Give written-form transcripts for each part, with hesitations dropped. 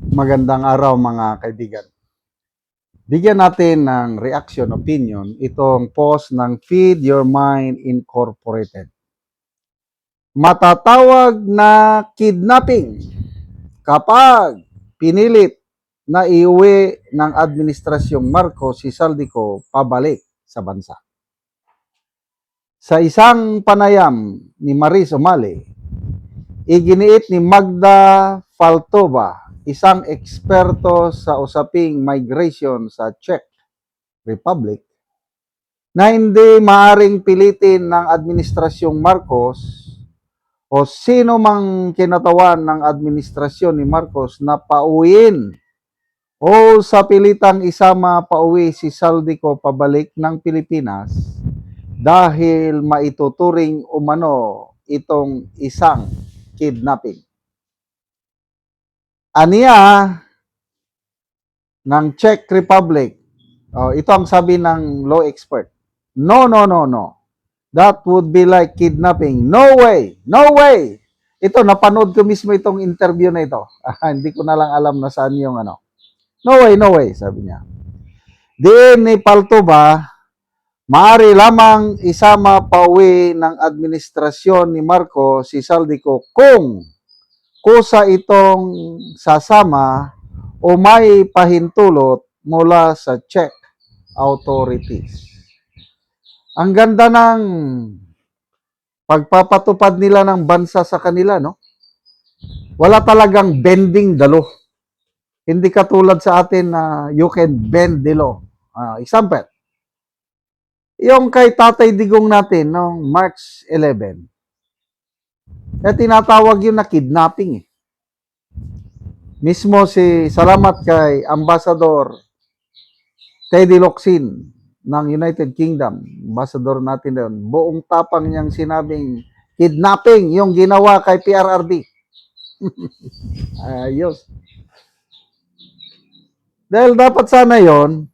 Magandang araw mga kaibigan. Bigyan natin ng reaction opinion itong post ng Feed Your Mind Incorporated. Matatawag na kidnapping kapag pinilit na iuwi ng Administrasyong Marcos si Saldico pabalik sa bansa. Sa isang panayam ni Maris Umali, iginiit ni Magda Faltova, isang eksperto sa usaping migration sa Czech Republic, na hindi maaring pilitin ng Administrasyong Marcos o sino mang kinatawan ng administrasyon ni Marcos na pauwiin o sa pilitang isama pauwi si Saldico pabalik ng Pilipinas dahil maituturing umano itong isang kidnapping. Aniya ng Czech Republic, ito ang sabi ng law expert, no. That would be like kidnapping. No way! No way! Ito, napanood ko mismo itong interview na ito. Hindi ko na lang alam na saan yung ano. No way, sabi niya. Diin ni Paltuba, maaari lamang isama pauwi ng administrasyon ni Marco si Saldico kung kusa itong sasama o may pahintulot mula sa Czech authorities. Ang ganda ng pagpapatupad nila ng bansa sa kanila, no? Wala talagang bending the law. Hindi katulad sa atin na you can bend the law. Example, yung kay Tatay Digong natin noong March 11, tinatawag yun na kidnapping. Mismo salamat kay Ambassador Teddy Locsin ng United Kingdom, ambassador natin doon, buong tapang niyang sinabing kidnapping yung ginawa kay PRRD. Ayos. Dahil dapat sana yon,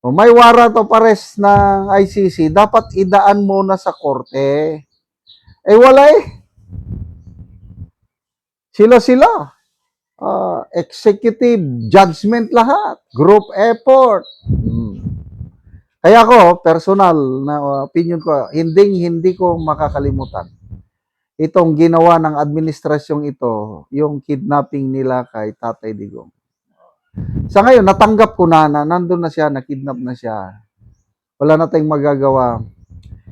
may warrant of arrest ng ICC, dapat idaan muna sa korte. Wala eh. Sila. Executive judgment lahat. Group effort. Kaya ako, personal na opinion ko, hindi ko makakalimutan itong ginawa ng administrasyong ito, yung kidnapping nila kay Tatay Digong. Sa ngayon, natanggap ko na nandun na siya, nakidnap na siya. Wala na tayong magagawa.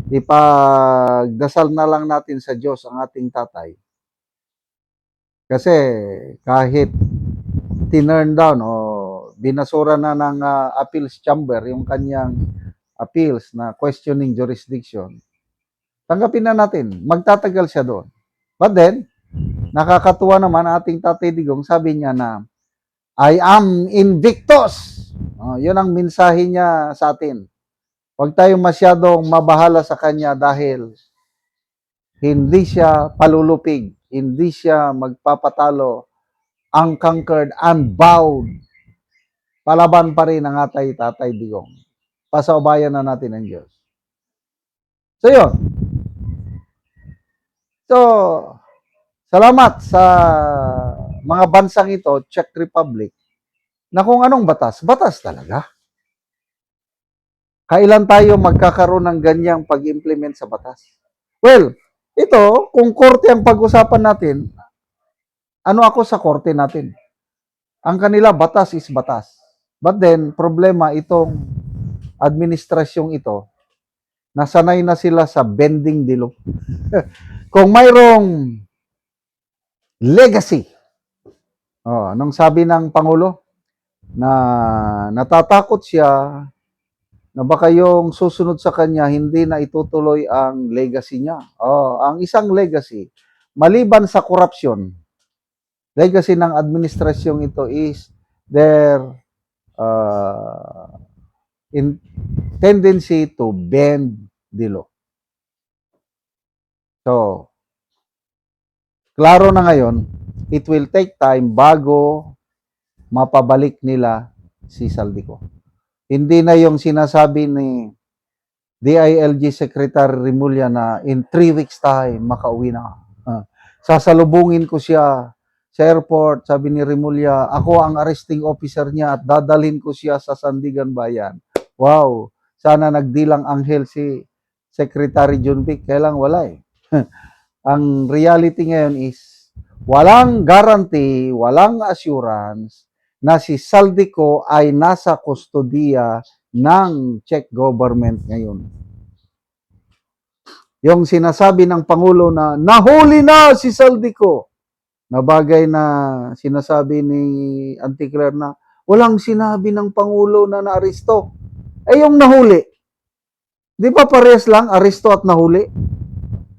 Ipagdasal na lang natin sa Diyos ang ating tatay. Kasi kahit tinurn down o binasura na ng appeals chamber yung kanyang appeals na questioning jurisdiction, tanggapin na natin, magtatagal siya doon. But then, nakakatuwa naman ating Tatay Digong, sabi niya na, I am invictus. Yun ang mensahe niya sa atin. Huwag tayong masyadong mabahala sa kanya dahil hindi siya palulupig, hindi siya magpapatalo, unconquered, unbowed. Palaban pa rin ang atay Tatay Digong. Pasaubayan na natin ang Diyos. So yun. So, salamat sa mga bansang ito, Czech Republic, na kung anong batas, batas talaga. Kailan tayo magkakaroon ng ganyang pag-implement sa batas? Well, ito, kung korte ang pag-usapan natin, ano ako sa korte natin? Ang kanila, batas is batas. But then, problema itong administrasyong ito, nasanay na sila sa bending the law. Kung mayroong legacy, nung sabi ng Pangulo, na natatakot siya na baka yung susunod sa kanya hindi na itutuloy ang legacy niya. Ang isang legacy, maliban sa korupsyon, legacy ng administrasyong ito is their tendency to bend the law. So, klaro na ngayon, it will take time bago mapabalik nila si Saldico. Hindi na yung sinasabi ni DILG Secretary Remulla na in 3 weeks time makauwi na. Sasalubungin ko siya sa airport, sabi ni Remulla, ako ang arresting officer niya at dadalhin ko siya sa Sandigan Bayan. Wow, sana nagdilang anghel si Secretary John Vic, kailang wala eh. Ang reality ngayon is, walang guarantee, walang assurance na si Saldico ay nasa kustodiya ng Czech government ngayon. Yung sinasabi ng Pangulo na nahuli na si Saldico, na bagay na sinasabi ni Auntie Claire na walang sinabi ng Pangulo na naaresto. Eh yung nahuli, di ba parehas lang, aresto at nahuli?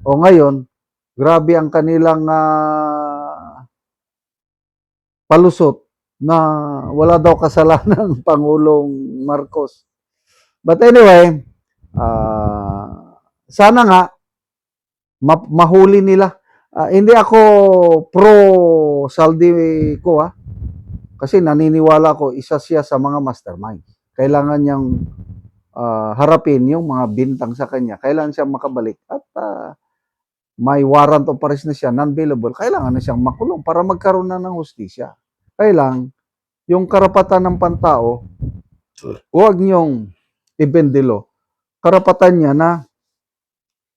O ngayon, grabe ang kanilang palusot na wala daw kasalanan ng Pangulong Marcos. But anyway, sana nga mahuli nila. Hindi ako pro Saldi ko kasi naniniwala ko isa siya sa mga mastermind. Kailangan niyang harapin yung mga bintang sa kanya. Kailangan siyang makabalik at may warrant of arrest na siya, non-bailable. Kailangan na siyang makulong para magkaroon na ng hustisya. Kailangan yung karapatan ng pantao, huwag niyong ibendilo. Karapatan niya na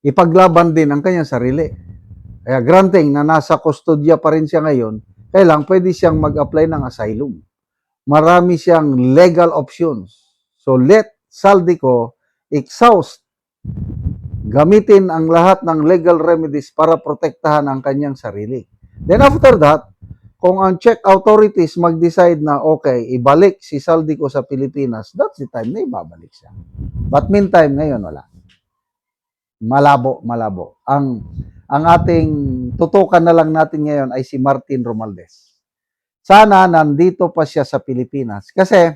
ipaglaban din ang kanyang sarili. Kaya granting na nasa kustodya pa rin siya ngayon, kailang pwede siyang mag-apply ng asylum. Marami siyang legal options. So let Saldico exhaust, gamitin ang lahat ng legal remedies para protektahan ang kanyang sarili. Then after that, kung ang Czech authorities mag-decide na okay, ibalik si Saldico sa Pilipinas, that's the time na ibabalik siya. But meantime, ngayon wala. Malabo. Ang ating tutukan na lang natin ngayon ay si Martin Romualdez. Sana nandito pa siya sa Pilipinas. Kasi,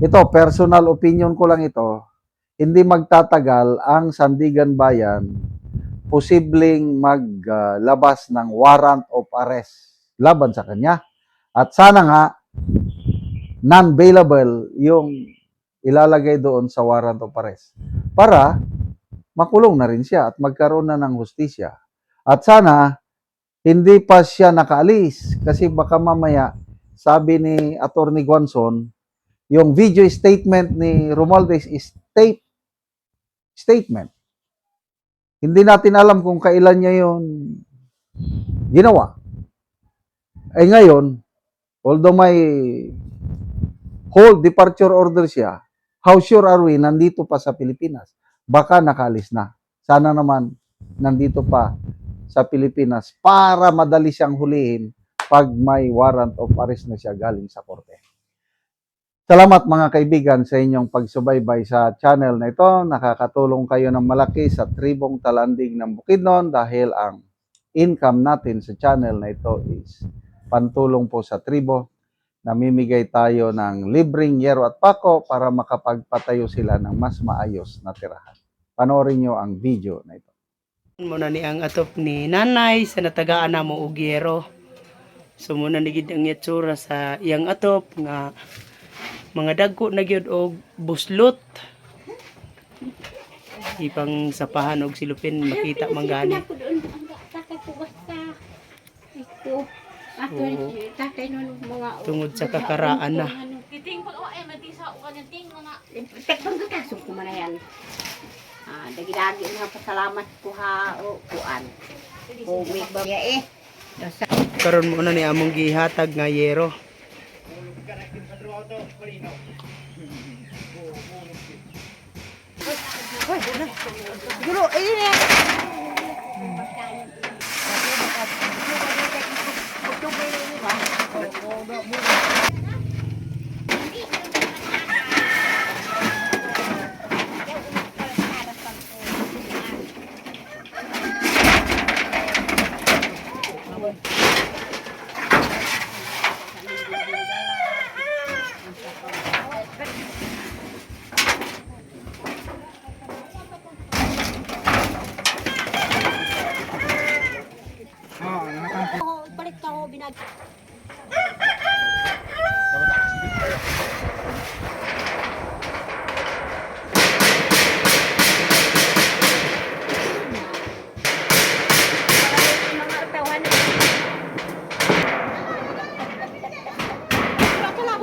ito, personal opinion ko lang ito, hindi magtatagal ang Sandigan Bayan posibleng maglabas ng warrant of arrest laban sa kanya. At sana nga, non-bailable yung ilalagay doon sa warrant of arrest. Para makulong na rin siya at magkaroon na ng hustisya. At sana, hindi pa siya nakaalis kasi baka mamaya, sabi ni Attorney Guanzon, yung video statement ni Romualdez is tape statement. Hindi natin alam kung kailan niya yun ginawa. Eh ngayon, although may whole departure order siya, how sure are we nandito pa sa Pilipinas? Baka nakaalis na. Sana naman nandito pa sa Pilipinas para madali siyang hulihin pag may warrant of arrest na siya galing sa korte. Salamat mga kaibigan sa inyong pagsubaybay sa channel na ito. Nakakatulong kayo ng malaki sa tribong talandig ng Bukidnon dahil ang income natin sa channel na ito is pantulong po sa tribo. Namimigay tayo ng libreng yero at pako para makapagpatayo sila ng mas maayos na tirahan. Panoorin nyo ang video na ito. Muna ni ang atop ni nanay sa natagaan na mo og yero. So muna ni gid ang itsura sa iyang atop nga mga dagko na gyud og buslot. Ipang sapahan og silupin makita man gani. Tungod sa kakaraan na. Titing pag ay matisa o kanya ting mga Tekbang kakasong ko man na yan. Dagi-dagi na pasalamat ko ha o kuan. O may bagya eh. Karon mo na ni among gihatag nga yero. Siguro, ayun eh. Balik ka ho, binag... Mga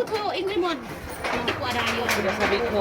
ko ingri mo. Hindi ko ara yun. Sudah sabi ko.